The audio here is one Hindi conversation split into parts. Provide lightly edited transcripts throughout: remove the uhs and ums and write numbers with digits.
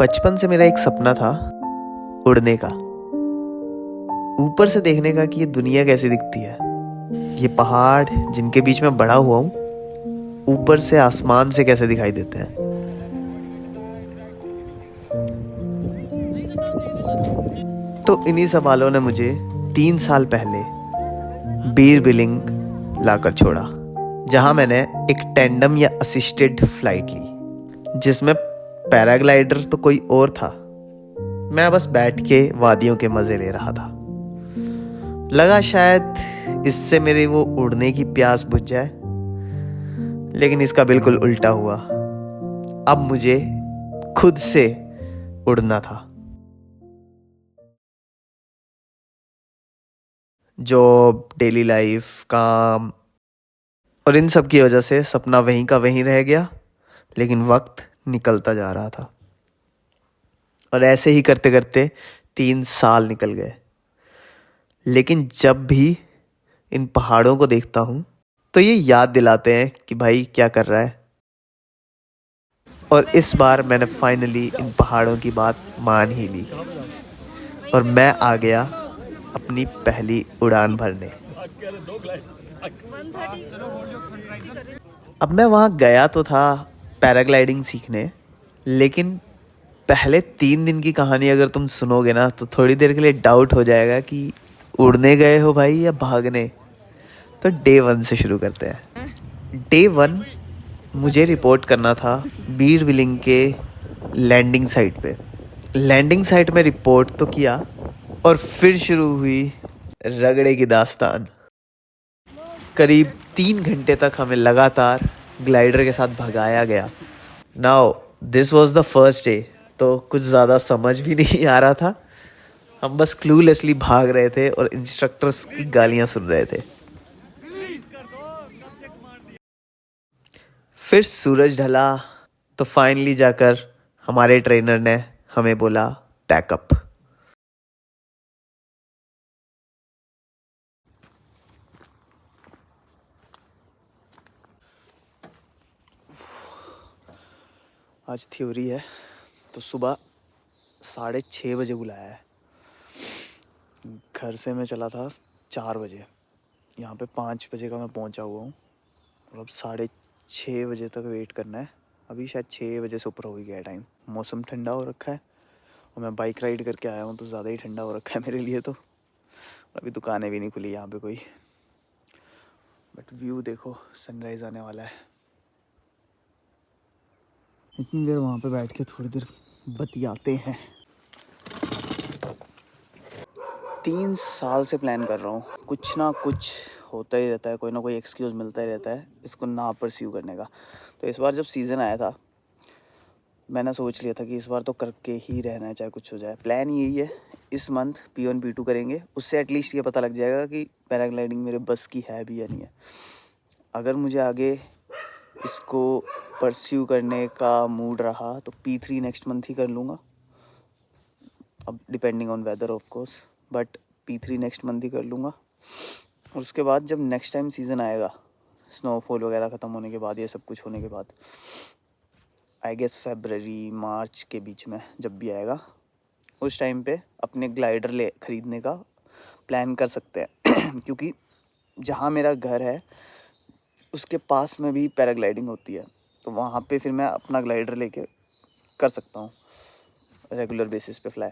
बचपन से मेरा एक सपना था उड़ने का, ऊपर से देखने का कि ये दुनिया कैसी दिखती है। ये पहाड़ जिनके बीच में बड़ा हुआ हूँ, ऊपर से आसमान से कैसे दिखाई देते हैं। तो इन्हीं सवालों ने मुझे 3 साल पहले बीर बिलिंग लाकर छोड़ा, जहां मैंने एक टैंडम या असिस्टेड फ्लाइट ली, जिसमें पैराग्लाइडर तो कोई और था। मैं बस बैठ के वादियों के मजे ले रहा था। लगा शायद इससे मेरी वो उड़ने की प्यास बुझ जाए, लेकिन इसका बिल्कुल उल्टा हुआ। अब मुझे खुद से उड़ना था। जॉब, डेली लाइफ, काम और इन सब की वजह से सपना वहीं का वहीं रह गया, लेकिन वक्त निकलता जा रहा था। और ऐसे ही करते करते 3 साल निकल गए। लेकिन जब भी इन पहाड़ों को देखता हूँ तो ये याद दिलाते हैं कि भाई क्या कर रहा है। और इस बार मैंने फाइनली इन पहाड़ों की बात मान ही ली और मैं आ गया अपनी पहली उड़ान भरने। अब मैं वहाँ गया तो था पैराग्लाइडिंग सीखने, लेकिन पहले 3 दिन की कहानी अगर तुम सुनोगे ना तो थोड़ी देर के लिए डाउट हो जाएगा कि उड़ने गए हो भाई या भागने। तो डे 1 से शुरू करते हैं। डे 1 मुझे रिपोर्ट करना था बीर बिलिंग के लैंडिंग साइट पे। लैंडिंग साइट में रिपोर्ट तो किया और फिर शुरू हुई रगड़े की दास्तान। करीब 3 घंटे तक हमें लगातार ग्लाइडर के साथ भगाया गया। Now this was the first day, तो कुछ ज़्यादा समझ भी नहीं आ रहा था। हम बस क्लूलेसली भाग रहे थे और इंस्ट्रक्टर्स की गालियां सुन रहे थे। फिर सूरज ढला तो फाइनली जाकर हमारे ट्रेनर ने हमें बोला पैकअप। आज थ्योरी है तो सुबह 6:30 बजे बुलाया है। घर से मैं चला था 4 बजे, यहाँ पे 5 बजे का मैं पहुँचा हुआ हूँ और अब 6:30 बजे तक वेट करना है। अभी शायद 6 बजे से ऊपर हो ही गया टाइम। मौसम ठंडा हो रखा है और मैं बाइक राइड करके आया हूँ तो ज़्यादा ही ठंडा हो रखा है मेरे लिए। तो अभी दुकानें भी नहीं खुली यहाँ पे कोई, बट व्यू देखो, सनराइज़ आने वाला है। इतनी देर वहाँ पे बैठ के थोड़ी देर बतियाते हैं। 3 साल से प्लान कर रहा हूँ, कुछ ना कुछ होता ही रहता है, कोई ना कोई एक्सक्यूज़ मिलता ही रहता है इसको ना परस्यू करने का। तो इस बार जब सीज़न आया था मैंने सोच लिया था कि इस बार तो करके ही रहना है, चाहे कुछ हो जाए। प्लान यही है, इस मंथ P1 P2 करेंगे। उससे एटलीस्ट ये पता लग जाएगा कि पैराग्लाइडिंग मेरे बस की है भी या नहीं है। अगर मुझे आगे इसको परस्यू करने का मूड रहा तो P3 नेक्स्ट मंथ ही कर लूँगा, अब depending on weather of course, but P3 next month ही कर लूँगा। और उसके बाद जब नेक्स्ट टाइम सीज़न आएगा, स्नोफॉल वगैरह ख़त्म होने के बाद, ये सब कुछ होने के बाद, आई गेस फरवरी मार्च के बीच में जब भी आएगा, उस टाइम पे अपने ग्लाइडर ख़रीदने का प्लान कर सकते हैं। क्योंकि जहाँ मेरा घर है उसके पास में भी पैराग्लाइडिंग होती है, तो वहाँ पे फिर मैं अपना ग्लाइडर लेके कर सकता हूँ रेगुलर बेसिस पे फ्लाई।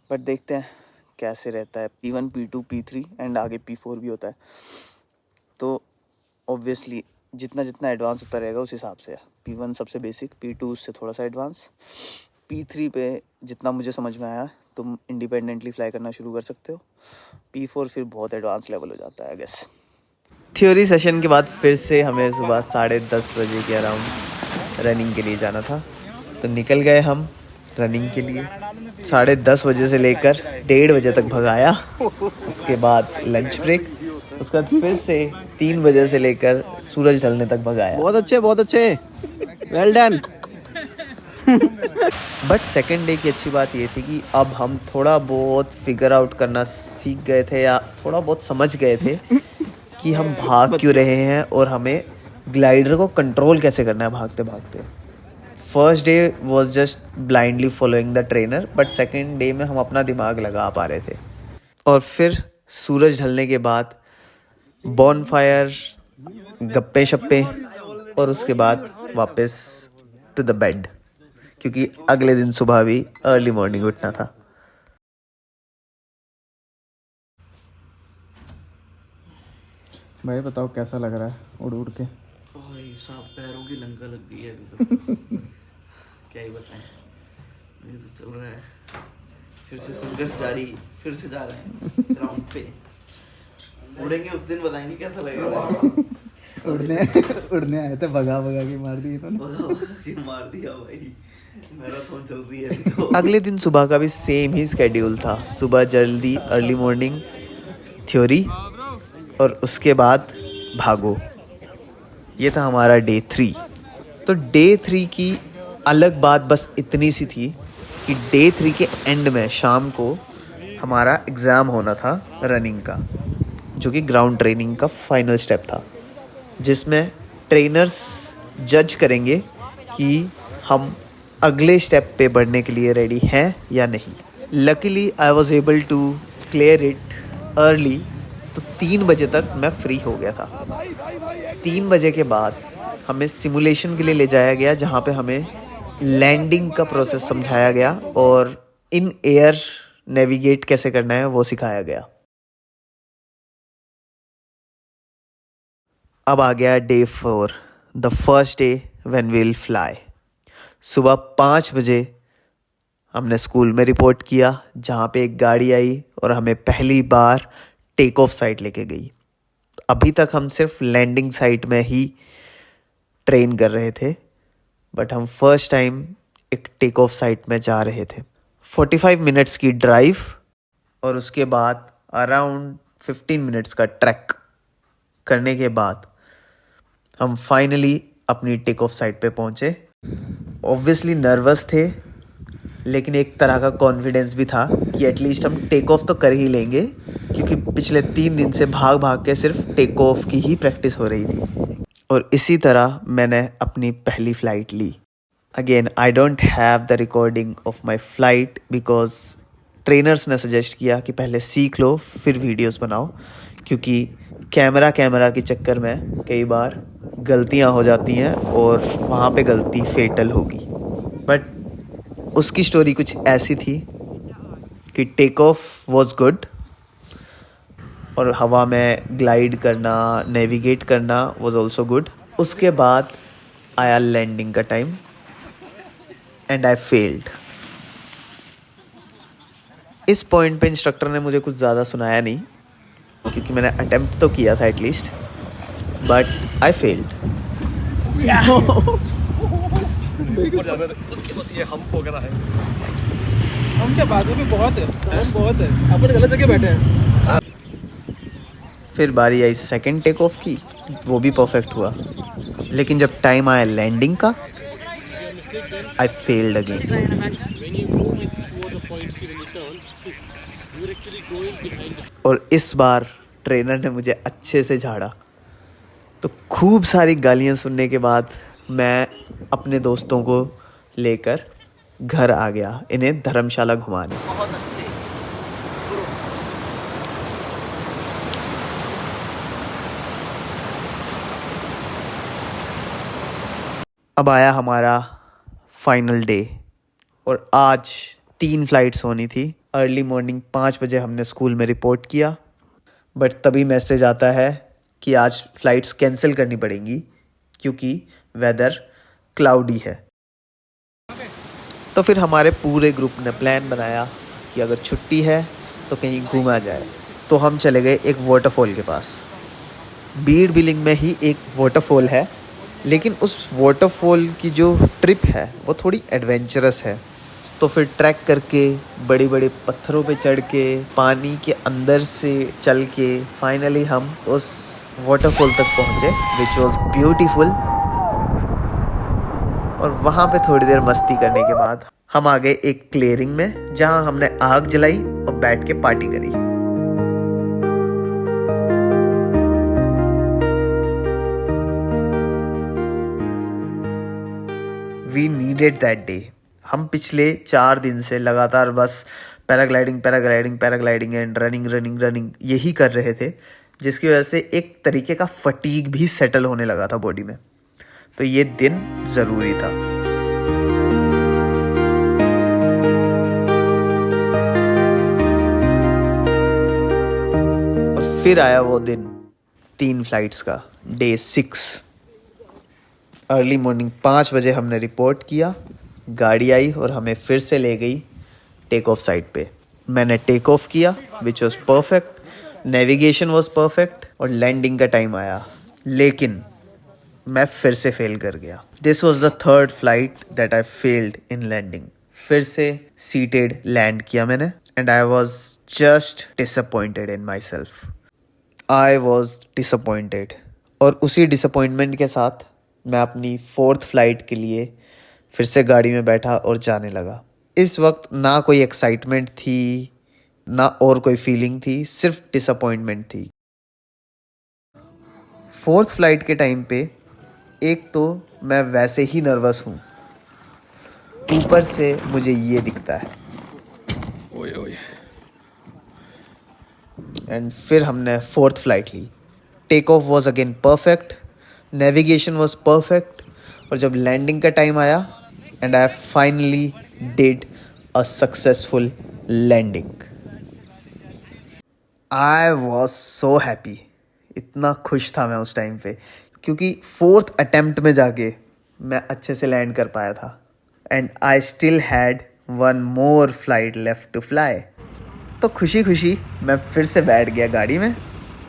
बट देखते हैं कैसे रहता है। P1 P2 P3 एंड आगे P4 भी होता है। तो ऑब्वियसली जितना जितना एडवांस होता रहेगा उस हिसाब से। P1 सबसे बेसिक, P2 उससे थोड़ा सा एडवांस, P3 पे जितना मुझे समझ में आया तुम इंडिपेंडेंटली फ्लाई करना शुरू कर सकते हो। P4 फिर बहुत एडवांस लेवल हो जाता है आई गेस। थ्योरी सेशन के बाद फिर से हमें सुबह 10:30 बजे के अराउंड रनिंग के लिए जाना था, तो निकल गए हम रनिंग के लिए। 10:30 बजे से लेकर 1:30 बजे तक भगाया। उसके बाद लंच ब्रेक, उसके बाद फिर से 3 बजे से लेकर सूरज ढलने तक भगाया। बहुत अच्छे, well done. But second day की अच्छी बात ये थी कि अब हम थोड़ा बहुत फिगर आउट करना सीख गए थे, या थोड़ा बहुत समझ गए थे कि हम भाग क्यों रहे हैं और हमें ग्लाइडर को कंट्रोल कैसे करना है भागते भागते। First day was just blindly following the trainer, but second day में हम अपना दिमाग लगा पा रहे थे। और फिर सूरज ढलने के बाद बॉन फायर, गप्पे शप्पे, और उसके बाद वापस टू द बेड, क्योंकि अगले दिन सुबह भी अर्ली मॉर्निंग उठना था। भाई बताओ कैसा लग रहा है उड़ उड़ के? साहब पैरों की लंका लग गई है अभी तो। क्या ही बताएं, ये तो चल रहा है, फिर से संघर्ष जारी, फिर से जा रहे हैं ग्राउंड पे। उड़ेंगे उस दिन, बताएंगे कैसा लगेगा। उड़ने आए थे, भगा भगा के मार दी इन्होंने। मार दिया भाई, मैराथन चल रही है तो। अगले दिन सुबह का भी सेम ही स्केड्यूल था। सुबह जल्दी अर्ली मॉर्निंग थ्योरी, और उसके बाद भागो। ये था हमारा डे 3। तो डे 3 की अलग बात बस इतनी सी थी कि डे 3 के एंड में शाम को हमारा एग्ज़ाम होना था रनिंग का, जो कि ग्राउंड ट्रेनिंग का फाइनल स्टेप था, जिसमें ट्रेनर्स जज करेंगे कि हम अगले स्टेप पे बढ़ने के लिए रेडी हैं या नहीं। Luckily I was able to clear it early, तो 3 बजे तक मैं फ्री हो गया था। 3 बजे के बाद हमें सिमुलेशन के लिए ले जाया गया, जहाँ पे हमें लैंडिंग का प्रोसेस समझाया गया और इन एयर नेविगेट कैसे करना है वो सिखाया गया। अब आ गया day 4, the first day when we will fly. सुबह 5 बजे हमने स्कूल में रिपोर्ट किया, जहाँ पे एक गाड़ी आई और हमें पहली बार टेक ऑफ साइट लेके गई। अभी तक हम सिर्फ लैंडिंग साइट में ही ट्रेन कर रहे थे, बट हम फर्स्ट टाइम एक टेक ऑफ साइट में जा रहे थे। 45 मिनट्स की ड्राइव और उसके बाद अराउंड 15 मिनट्स का ट्रैक करने के बाद हम फाइनली अपनी टेक ऑफ साइट पे पहुंचे। ऑब्वियसली नर्वस थे, लेकिन एक तरह का कॉन्फिडेंस भी था कि एटलीस्ट हम टेक ऑफ तो कर ही लेंगे, क्योंकि पिछले 3 दिन से भाग भाग के सिर्फ टेक ऑफ की ही प्रैक्टिस हो रही थी। और इसी तरह मैंने अपनी पहली फ़्लाइट ली। Again I don't have the recording of my flight, because trainers ने सजेस्ट किया कि पहले सीख लो फिर वीडियोस बनाओ, क्योंकि कैमरा के चक्कर में कई बार गलतियां हो जाती हैं और वहाँ पे गलती फेटल होगी। बट उसकी स्टोरी कुछ ऐसी थी कि टेक ऑफ वॉज गुड, और हवा में ग्लाइड करना, नेविगेट करना वॉज ऑल्सो गुड। उसके बाद आया लैंडिंग का टाइम एंड आई फेल्ड। इस पॉइंट पे इंस्ट्रक्टर ने मुझे कुछ ज़्यादा सुनाया नहीं, क्योंकि मैंने अटेम्प्ट तो किया था एटलीस्ट, बट आई फेल्ड। उसके बाद ये हम वगैरह है, हम क्या बात में बहुत है, हम बहुत है, अपन गलत जगह बैठे हैं। फिर बारी आई सेकंड टेक ऑफ की, वो भी परफेक्ट हुआ, लेकिन जब टाइम आया लैंडिंग का, आई फेल्ड अगेन। और इस बार ट्रेनर ने मुझे अच्छे से झाड़ा। तो खूब सारी गालियाँ सुनने के बाद मैं अपने दोस्तों को लेकर घर आ गया, इन्हें धर्मशाला घुमाने। अब आया हमारा फाइनल डे, और आज 3 फ्लाइट्स होनी थी। अर्ली मॉर्निंग 5 बजे हमने स्कूल में रिपोर्ट किया, बट तभी मैसेज आता है कि आज फ़्लाइट्स कैंसिल करनी पड़ेंगी क्योंकि वेदर क्लाउडी है। तो फिर हमारे पूरे ग्रुप ने प्लान बनाया कि अगर छुट्टी है तो कहीं घूमा जाए। तो हम चले गए एक वाटरफॉल के पास। बीड़ बिलिंग में ही एक वाटरफॉल है, लेकिन उस वाटरफॉल की जो ट्रिप है वो थोड़ी एडवेंचरस है। तो फिर ट्रैक करके, बड़े बड़े पत्थरों पे चढ़ के, पानी के अंदर से चल के फाइनली हम उस वाटरफॉल तक पहुँचे, विच वॉज ब्यूटीफुल। और वहाँ पे थोड़ी देर मस्ती करने के बाद हम आ गए एक क्लियरिंग में, जहाँ हमने आग जलाई और बैठ के पार्टी करी। We needed that day. हम पिछले 4 दिन से लगातार बस पैराग्लाइडिंग एंड रनिंग यही कर रहे थे, जिसकी वजह से एक तरीके का फटीग भी सेटल होने लगा था बॉडी में। तो ये दिन ज़रूरी था। और फिर आया वो दिन 3 फ्लाइट्स का, डे 6। अर्ली मॉर्निंग 5 बजे हमने रिपोर्ट किया, गाड़ी आई और हमें फिर से ले गई टेक ऑफ साइट पे। मैंने टेक ऑफ किया, which was perfect, navigation was perfect, और लैंडिंग का टाइम आया, लेकिन मैं फिर से फेल कर गया। This was the 3rd flight that I failed in landing. फिर से सीटेड लैंड किया मैंने, and I was just disappointed in myself. I was disappointed, और उसी डिसअपॉइंटमेंट के साथ मैं अपनी 4th फ्लाइट के लिए फिर से गाड़ी में बैठा और जाने लगा। इस वक्त ना कोई एक्साइटमेंट थी, ना और कोई फीलिंग थी, सिर्फ डिसअपॉइंटमेंट थी। 4th फ्लाइट के टाइम पे एक तो मैं वैसे ही नर्वस हूँ, ऊपर से मुझे ये दिखता है। एंड फिर हमने 4th फ्लाइट ली। Take off was again perfect, navigation was perfect, और जब लैंडिंग का टाइम आया and I finally did a successful landing, I was so happy. इतना खुश था मैं उस टाइम पे, क्योंकि 4th अटेम्प्ट में जाके मैं अच्छे से लैंड कर पाया था, and I still had 1 more flight left to fly. तो खुशी खुशी मैं फिर से बैठ गया गाड़ी में,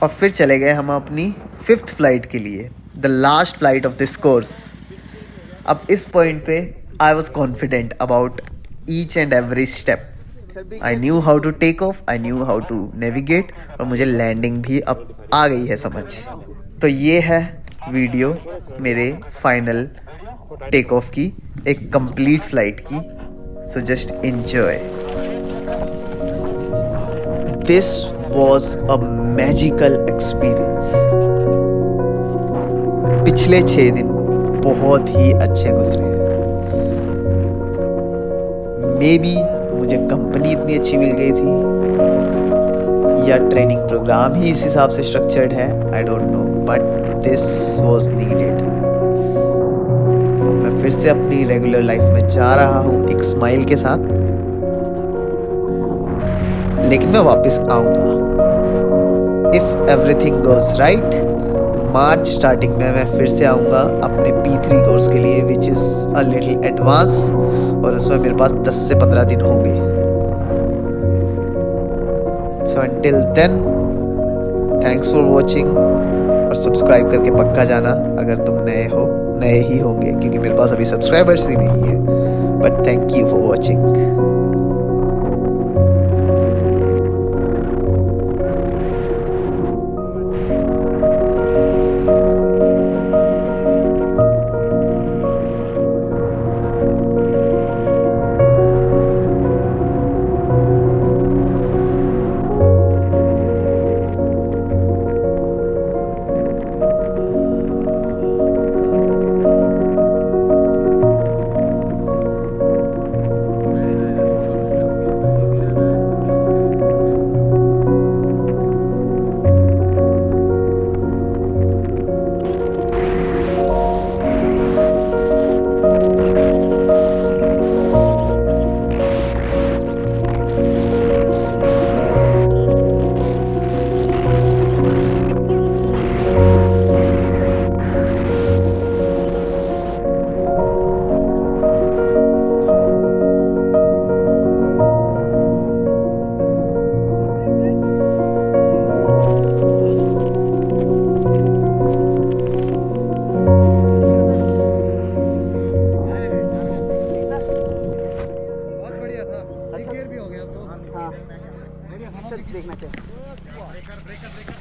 और फिर चले गए हम अपनी 5th फ्लाइट के लिए, the last flight of this course. अब इस पॉइंट पे I was confident about each and every step. I knew how to take off, I knew how to navigate, और मुझे लैंडिंग भी अब आ गई है समझ। तो ये है वीडियो मेरे फाइनल टेक ऑफ की, एक कंप्लीट फ्लाइट की। So just enjoy. This was a magical experience. पिछले 6 दिन बहुत ही अच्छे गुजरे हैं। मे बी मुझे कंपनी इतनी अच्छी मिल गई थी, या ट्रेनिंग प्रोग्राम ही इस हिसाब से स्ट्रक्चर्ड है, I don't know, but this was needed. मैं फिर से अपनी रेगुलर लाइफ में जा रहा हूँ एक स्माइल के साथ, लेकिन मैं वापस आऊँगा if everything goes right. March starting में मैं फिर से आऊँगा अपने P3 कोर्स के लिए, which is a little advance, और उसमें मेरे पास 10 से 15 दिन होंगे। So until then, thanks for watching, और सब्सक्राइब करके पक्का जाना अगर तुम नए ही होंगे, क्योंकि मेरे पास अभी सब्सक्राइबर्स ही नहीं है। But thank you for watching. देखना चाहिए।